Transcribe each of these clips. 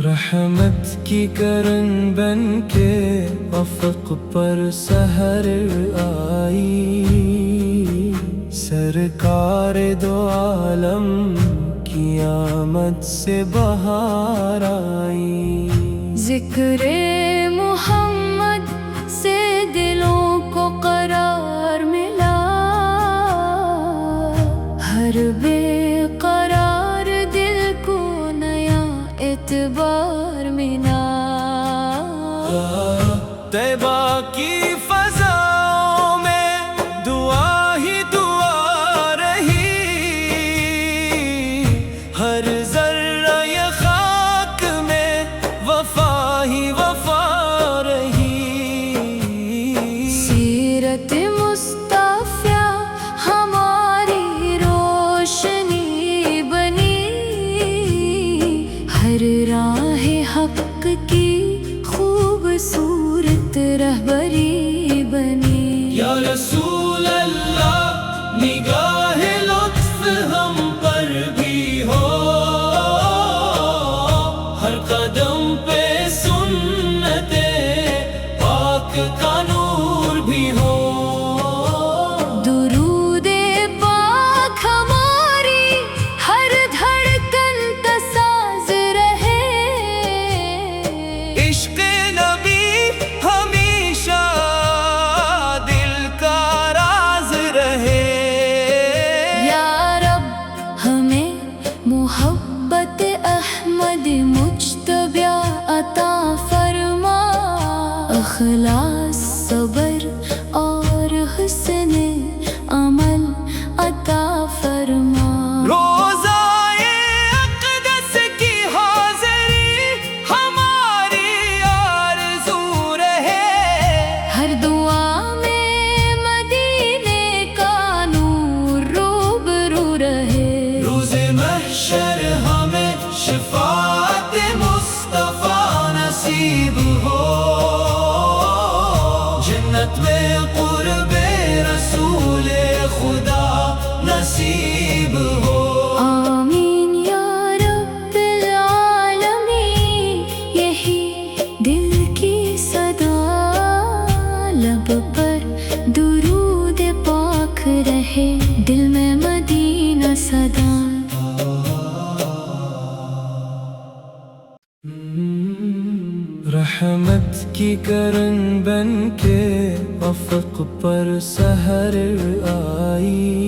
رحمت کی کرن بن کے افق پر سحر آئی، سرکار دو عالم کی آمد سے بہار آئی۔ ذکر محمد سے دلوں کو قرار ملا، ہر بے قرار دل کو نیا اعتبار ملا۔ طیبہ کی فضاؤں میں دعا ہی دعا رہی، ہر ذرہ یہ خاک میں وفا ہی وفا رہی۔ سیرت مصطفیٰ ہماری روشنی بنی، ہر راہ حق کی خوبصورت رہبری بنی۔ یا رسول اللہ نگاہ لطف ہم پر بھی ہو، ہر قدم پہ سنت پاک کا نور بھی ہو۔ درود پاک ہماری ہر دھڑکن تساز رہے، عشق نبی ہمیشہ دل کا راز رہے۔ یا رب ہمیں محبت احمد مجتبی عطا فرما، اخلاص صبر اور حسن عمل عطا فرما۔ روزائے اقدس کی حاضری ہماری آرزو رہے، ہر دعا میں مدینے کا نور روبرو رہے۔ روز محشر ہمیں شفاعت مصطفیٰ نصیب ہو، جنت میں قرب رسول خدا نصیب ہو۔ آمین یا رب العالمین، یہی دل کی صدا، لب پر درود پاک رہے، دل میں مدینہ صدا۔ رحمت کی کرن بن کے افق پر سحر آئی،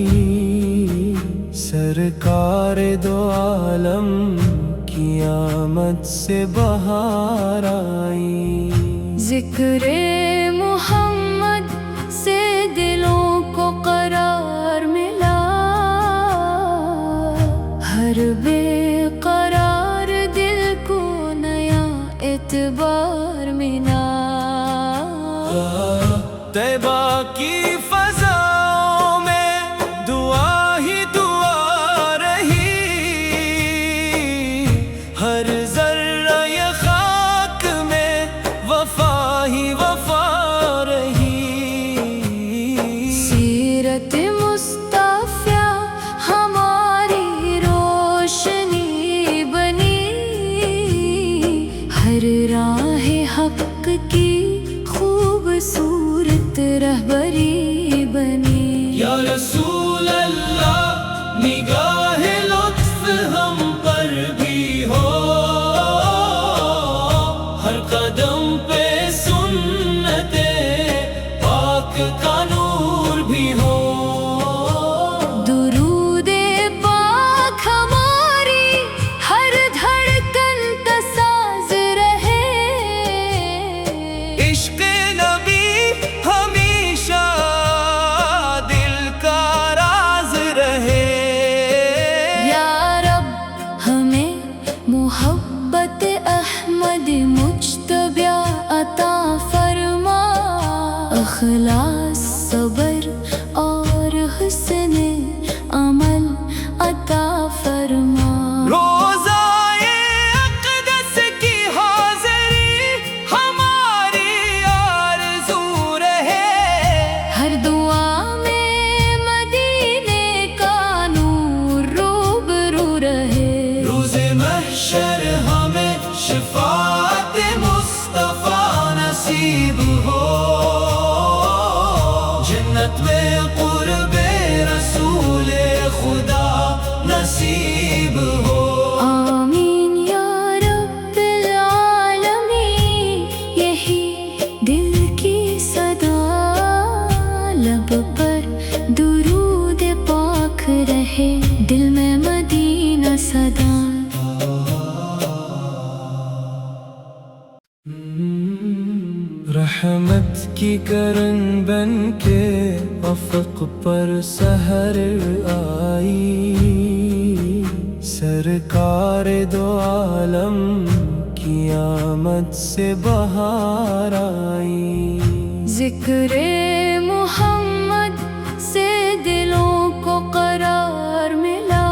سرکار دو عالم کی آمد سے بہار آئی۔ ذکر محمد سے دلوں کو قرار ملا، ہر بے قرار دل کو نیا اعتبار ملا۔ طیبہ کی فضاؤں میں دعا ہی دعا رہی، ہر ذرہ یہ خاک میں وفا ہی وفا رہی۔ سیرت مصطفیٰ ہماری روشنی بنی، ہر راہ حق کی خوبصورت رہبری بنی۔ یا رسول اللہ نگاہ لطف ہم پر بھی ہو، ہر قدم پہ سنت پاک کا نور بھی ہو۔ درود پاک ہماری ہر دھڑکن تساز رہے، عشق نبی ہمیشہ دل کا راز رہے۔ یا رب ہمیں محبت احمد مجتبی عطا فرما، اخلاص صبر اور حسن عمل عطا فرما۔ روزائے اقدس کی حاضری ہماری آرزو رہے، ہر دعا میں مدینے کا نور روبرو رہے۔ روز محشر محشر ہمیں شفاعت مصطفیٰ نصیب ہو، جنت میں قرب رسول خدا نصیب ہو۔ آمین یا رب العالمین، یہی دل کی صدا، لب پر درود پاک رہے، دل میں مدینہ صدا۔ رحمت کی کرن بن کے افق پر سحر آئی، سرکار دو عالم کی آمد سے بہار آئی۔ ذکر محمد سے دلوں کو قرار ملا،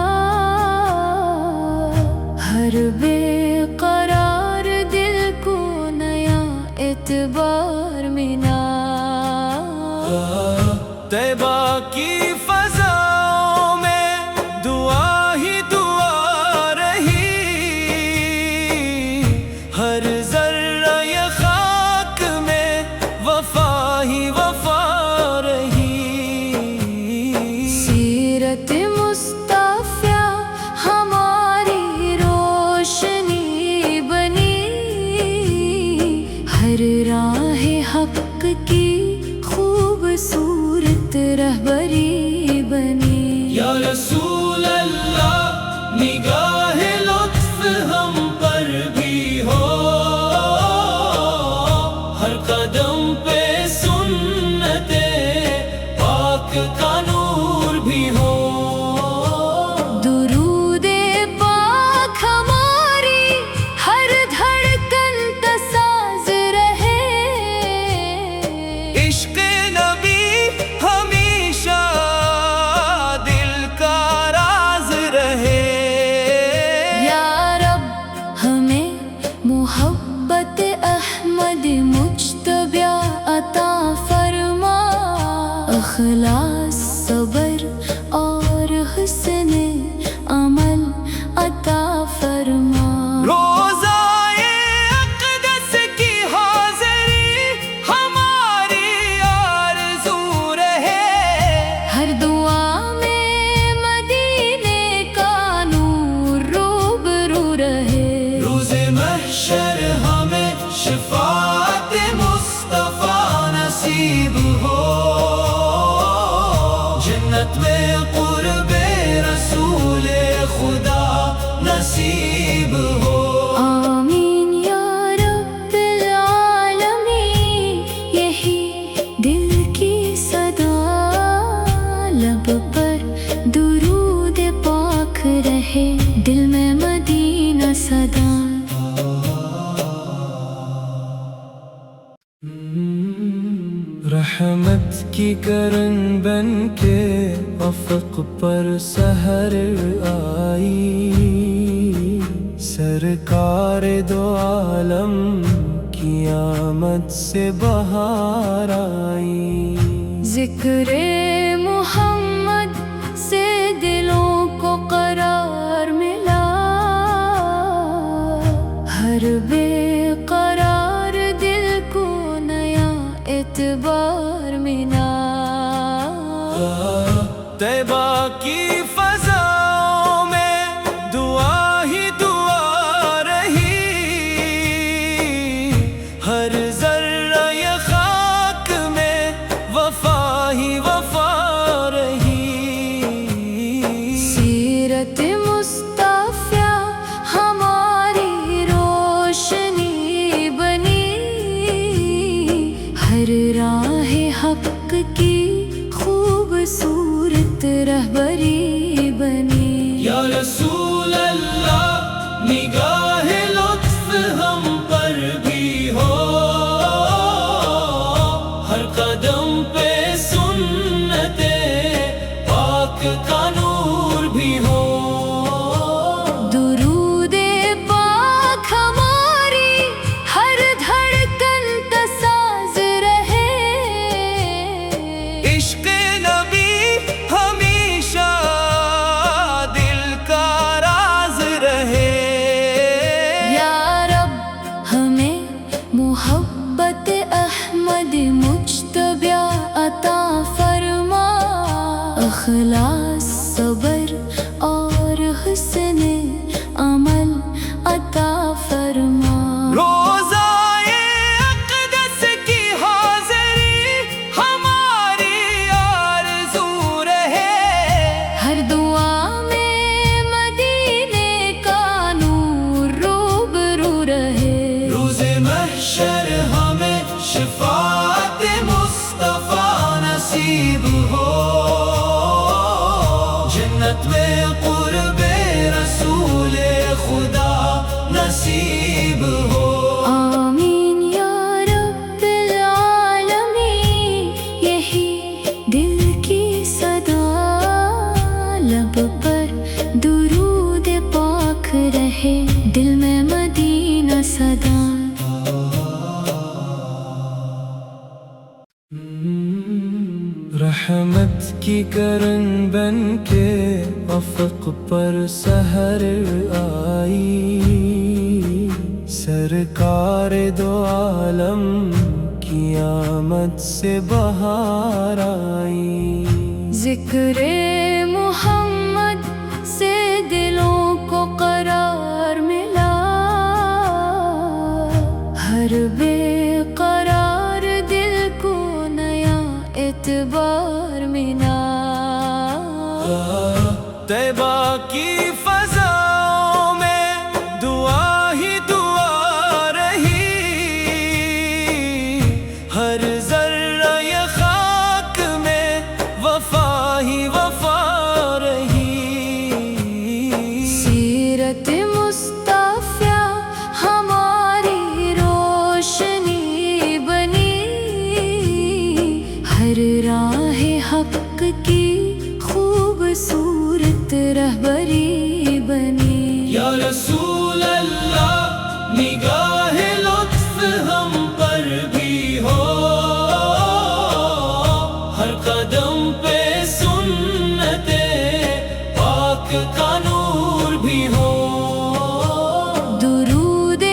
ہر بے قرار دل کو نیا اعتبار ملا۔ طیبہ کی فضاؤں میں دعا ہی دعا رہی، ہر ذرہ یہ خاک میں وفا ہی وفا رہی۔ سیرت مصطفیٰ ہماری روشنی بنی، ہر راہ حق کی خوبصورت رہبری بنی۔ یا رسول اللہ نگاہ لطف ہم پر بھی ہو، ہر قدم پہ سنت پاک کا نور بھی ہو۔ درود پاک ہماری ہر دھڑکن کا ساز رہے، عشق نبی ہمیشہ دل کا راز رہے۔ یا رب ہمیں محبت احمد مجتبی عطا فرما، اخلاص صبر اور حسن عمل عطا فرما۔ روزائے اقدس کی حاضری ہماری آرزو رہے، ہر دعا میں مدینے کا نور روبرو رہے۔ روز محشر ہمیں شفاعت مصطفیٰ نصیب ہو، جنت میں قرب رسول خدا نصیب ہو۔ آمین یا رب العالمین، یہی دل کی صدا، لب پر درود پاک رہے، دل میں مدینہ صدا۔ رحمت کی کرن بن کے افق پر سحر آئی، سرکار دو عالم کی آمد سے بہار آئی۔ ذکر محمد سے دلوں کو قرار ملا، ہر بے قرار دل کو نیا اعتبار ملا۔ طیبہ کی فضاؤں میں دعا ہی دعا رہی، ہر ذرہ یہ خاک میں وفا ہی وفا رہی۔ سیرت مصطفیٰ ہماری روشنی بنی، ہر راہ حق کی خوبصورت رہبری بنی۔ یا رسول اللہ نگاہ لطف ہم پر بھی ہو، ہر قدم پہ سنت پاک کا نور بھی ہو۔ درود پاک ہماری ہر دھڑکن کا ساز رہے، عشق نبی ہمیشہ دل کا راز رہے۔ احمد مجتبی عطا فرما، اخلاص صبر اور حسن عمل عطا فرما۔ روزائے اقدس کی حاضری ہماری آرزو رہے، ہر دعا میں مدینے کا نور روبرو رہے۔ روز محشر ہمیں شفاعت مصطفیٰ نصیب ہو، جنت میں قرب رسول خدا نصیب ہو۔ آمین یا رب العالمین، یہی دل کی صدا، لب پر درود پاک رہے، دل میں مدینہ صدا۔ رحمت کی کرن بن کے افق پر سحر آئی، سرکار دو عالم کی آمد سے بہار آئی۔ ذکر محمد سے دلوں کو قرار ملا، ہر بے قرار دل کو نیا اعتبار ملا۔ طیبہ کی فضاؤں میں دعا ہی دعا رہی، ہر ذرہ یہ خاک میں وفا ہی وفا رہی۔ سیرت مصطفیٰ ہماری روشنی بنی، ہر راہ حق کی خوبصورت رہبری بنی۔ یا رسول اللہ نگاہ لطف ہم پر بھی ہو، ہر قدم پہ سنت پاک کا نور بھی ہو۔ درود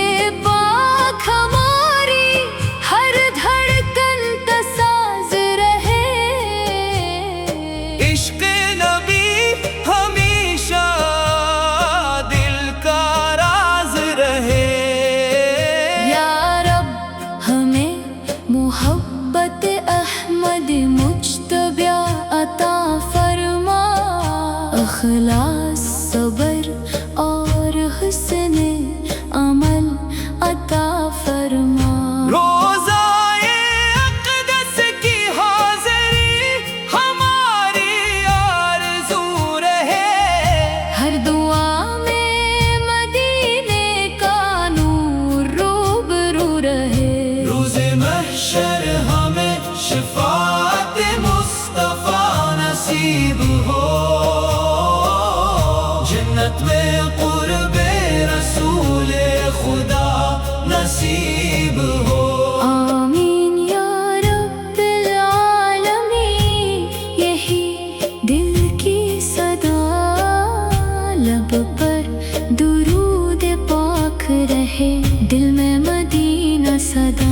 پاک ہماری ہر دھڑکن کا ساز رہے، عشق نبی ہمیشہ دل کا راز رہے۔ یا رب ہمیں محبت احمد مجتبی عطا فرما، اخلاص صبر اور حسن عمل عطا فرما۔ روزائے اقدس کی حاضری ہماری آرزو رہے، ہر دعا میں مدینے کا نور روبرو رہے۔ روز محشر ہمیں شفاعت مصطفیٰ نصیب ہو، جنت میں قرب رسول خدا نصیب ہو۔ آمین یا رب العالمین، یہی دل کی صدا، لب پر درود پاک رہے، دل میں مدینہ صدا۔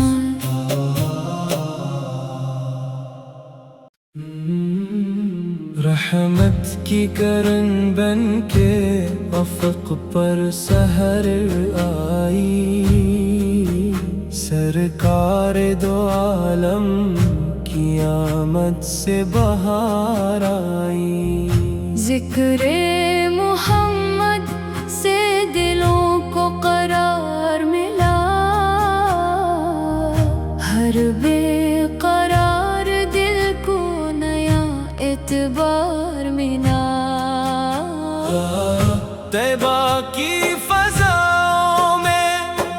رحمت کی کرن بن کے افق پر سحر آئی، سرکار دو عالم کی آمد سے بہار آئی۔ ذکر محمد سے دلوں کو قرار ملا، ہر بے قرار دل کو نیا اعتبار ملا۔ طیبہ کی فضاؤں میں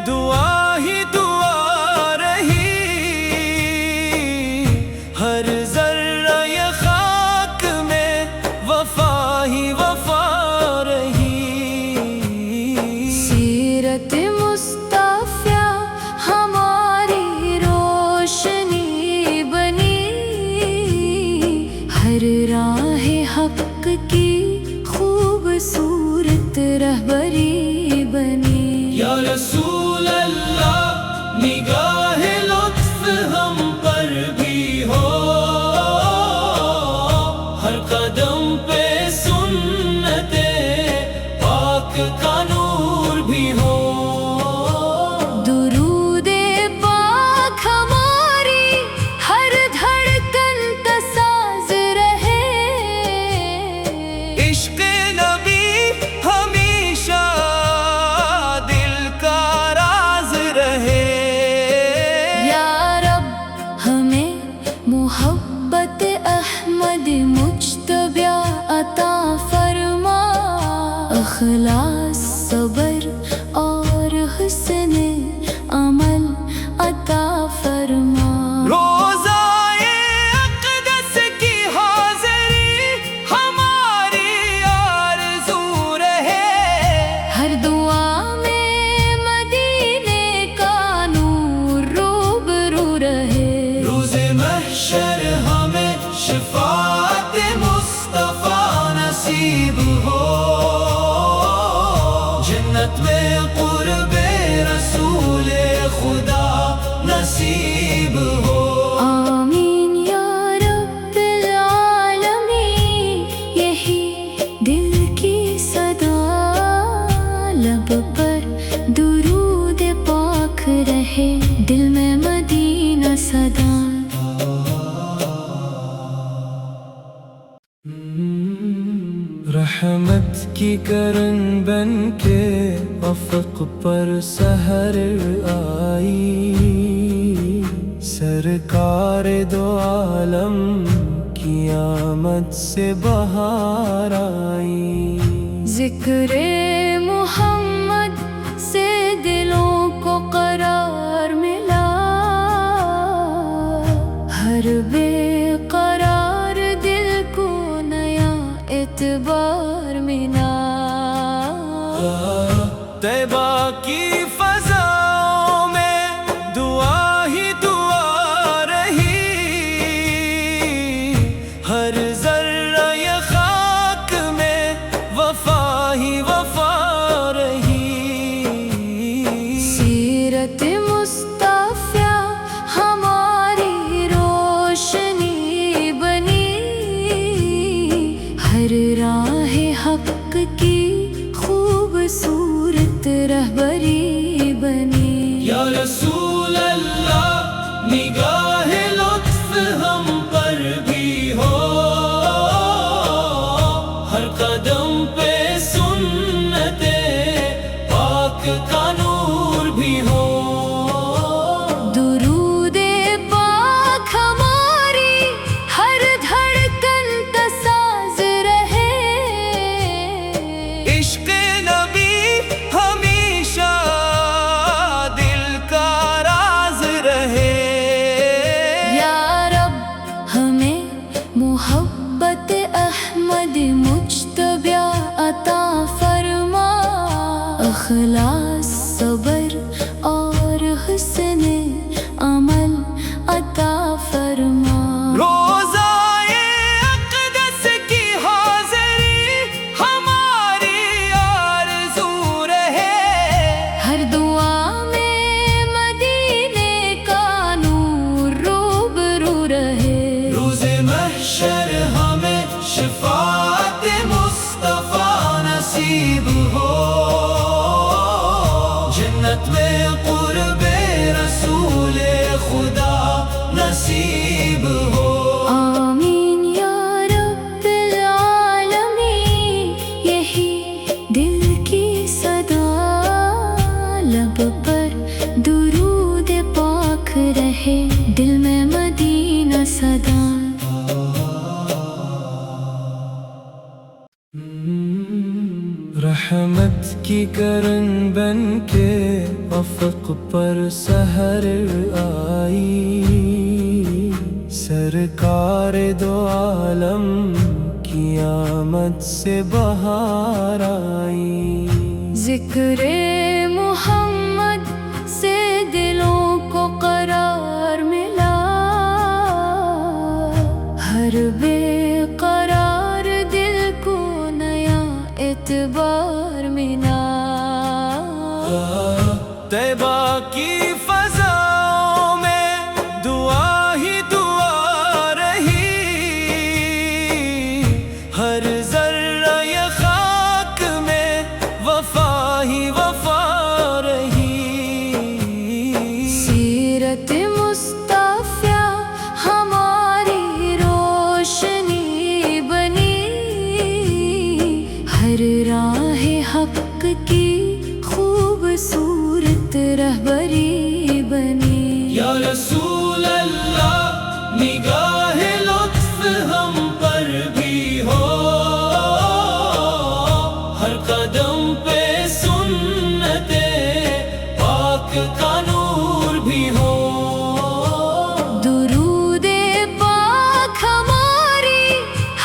دعا ہی دعا رہی، ہر ذرہ یہ خاک میں وفا ہی وفا رہی۔ سیرت مصطفیٰ ہماری روشنی بنی، ہر راہ حق کی خوبصورت رہبری بنی۔ یا رسول اللہ نگاہ لطف ہم پر جنت میں قرب رسول خدا نصیب ہو۔ آمین یا رب العالمین، یہی دل کی صدا، لب پر درود پاک رہے، دل میں مدینہ صدا۔ رحمت کی کرن بن کے افق پر سحر آئی، سرکار دو عالم کی آمد سے بہار آئی۔ ذکر محمد سے دلوں کو قرار ملا، ہر بے قرار دل کو نیا اعتبار ملا۔ طیبہ کی فضاؤں میں دعا ہی دعا رہی، ہر ذرہ یہ خاک میں وفا ہی وفا رہی۔ سیرت مصطفیٰ ہماری روشنی بنی، ہر راہ حق کی خوبصورت رہبری بنی۔ یا رسول اللہ نگاہ لطف ہم پر بھی ہو، ہر قدم پہ سنت پاک کا نور بھی ہو۔ درود پاک ہماری ہر دھڑکن کا ساز رہے، عشق نبی ہمیشہ دل کا راز رہے۔ یا رب ہمیں محبت احمد مجتبی عطا فرما، اخلاص صبر اور حسن عمل عطا فرما۔ روزائے اقدس کی حاضری ہماری آرزو رہے، ہر دعا میں مدینے کا نور روبرو رہے۔ روز محشر ہمیں شفاعت مصطفیٰ نصیب ہو، جنت میں قرب رسول خدا نصیب ہو۔ آمین یا رب العالمین، یہی دل کی صدا، لب پر درود پاک رہے، دل میں مدینہ صدا۔ رحمت کی کرن بن کے افق پر سحر آئی، سرکار دو عالم کی آمد سے بہار آئی۔ ذکر محمد سے دلوں کو قرار ملا، ہر بے قرار دل کو نیا اعتبار ملا۔ طیبہ کی فضاؤں میں دعا ہی دعا رہی، ہر ذرہ یہ خاک میں وفا ہی وفا رہی۔ سیرت مصطفیٰ ہماری روشنی بنی، ہر راہ حق کی خوبصورت رہبری بنی۔ یا رسول اللہ نگاہ لطف ہم پر بھی ہو، ہر قدم پہ سنت پاک کا نور بھی ہو۔ درود پاک ہماری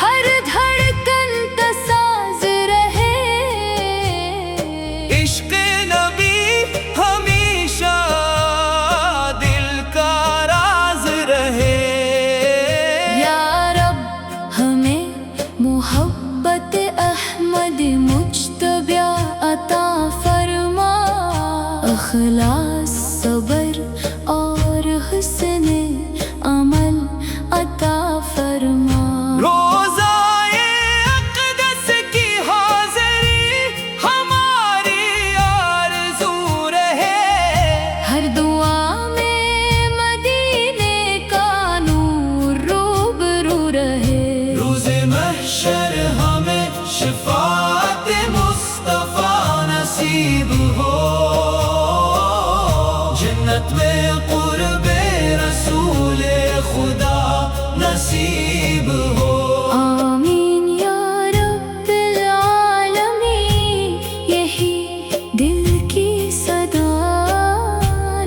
ہر دھڑکن کا ساز رہے، عشق نبی ہمیشہ دل کا راز رہے۔ یا رب ہمیں محبت احمد مجتبی عطا فرما، اخلاص صبر اور حسن عمل عطا فرما روزائے اقدس کی حاضری ہماری آرزو رہے ہر دعا میں مدینے کا نور روبرو رہے روز محشر ہمیں شفاعت مصطفیٰ نصیب ہو جنت میں قرب رسول خدا نصیب ہو آمین یا رب العالمین یہی دل کی صدا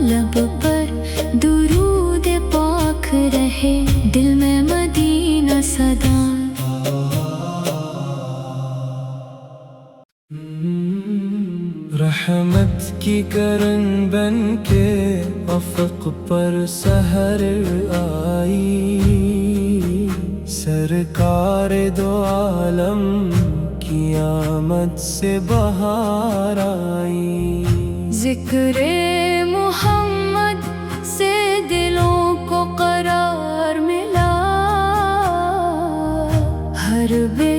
لب پر درود پاک رہے دل میں مدینہ صدا رحمت کی کرن بن کے افق پر سحر آئی سرکار دو عالم کی آمد سے بہار آئی ذکر محمد سے دلوں کو قرار ملا ہر بے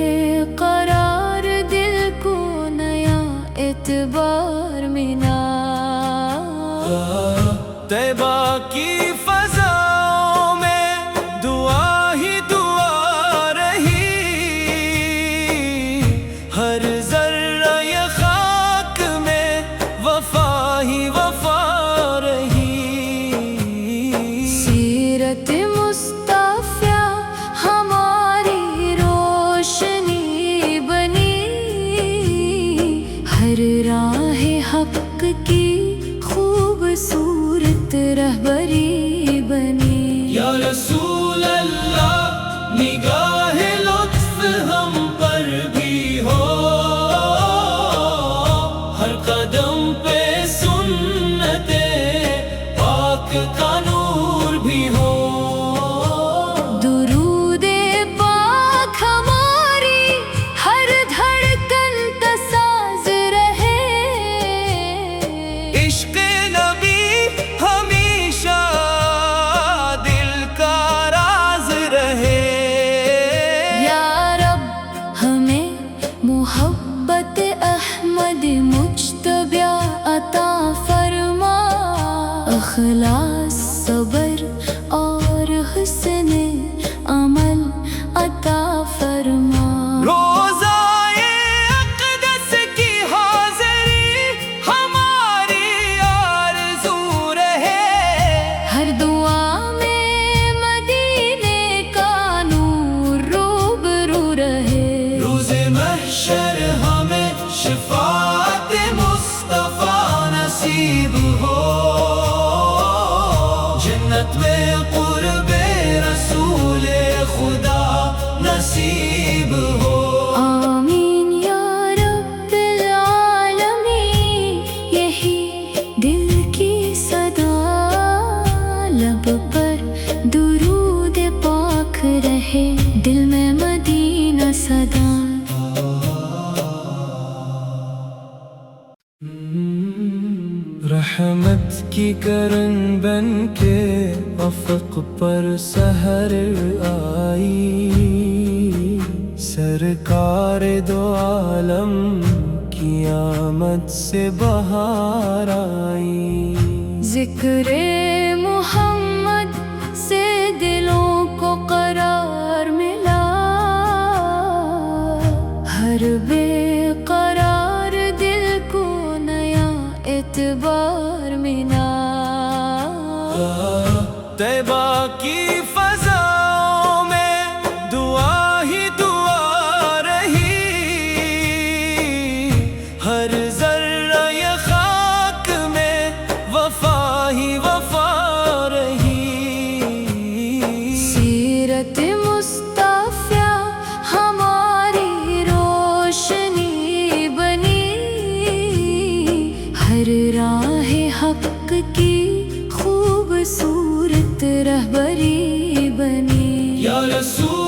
قرار دل کو نیا اعتبار ملا طیبہ کی فضاؤں میں دعا ہی دعا رہی ہر ذرہ یہ خاک میں وفا ہی وفا رہی سیرت مصطفیٰ ہماری روشنی بنی ہر راہ حق کی خوبصورت رہبری بنی یا رسول اللہ نگاہ لطف ہم پر بھی ہو ہر قدم پہ سنت پاک کا نور بھی ہو درود پاک ہماری ہر دھڑکن تساز رہے عشق نبی ہمیشہ دل کا راز رہے یا رب ہمیں محبت احمد مجتبی عطا فرما اخلاص صبر اور حسن عمل عطا فرما روزائے اقدس کی حاضری ہماری آرزو رہے ہر دعا میں مدینے کا نور روبرو رہے روز محشر ہمیں شفاعت مصطفیٰ نصیب ہو جنت میں قرب رسول خدا نصیب ہو آمین یا رب العالمین یہی دل کی صدا لب پر درود پاک رہے دل میں مدینہ صدا رحمت کی کرن بن کے افق پر سحر آئی سرکار دو عالم کی آمد سے بہار آئی ذکر محمد سے دلوں کو قرار ملا ہر بے قرار دل کو نیا اعتبار ملا طیبہ کی فضاؤں میں دعا ہی دعا رہی ہر ذرہ یہ خاک میں وفا ہی وفا رہی سیرت مصطفیٰ ہماری روشنی بنی ہر راہ حق کی خوبصورت رہبری بنی یا رسول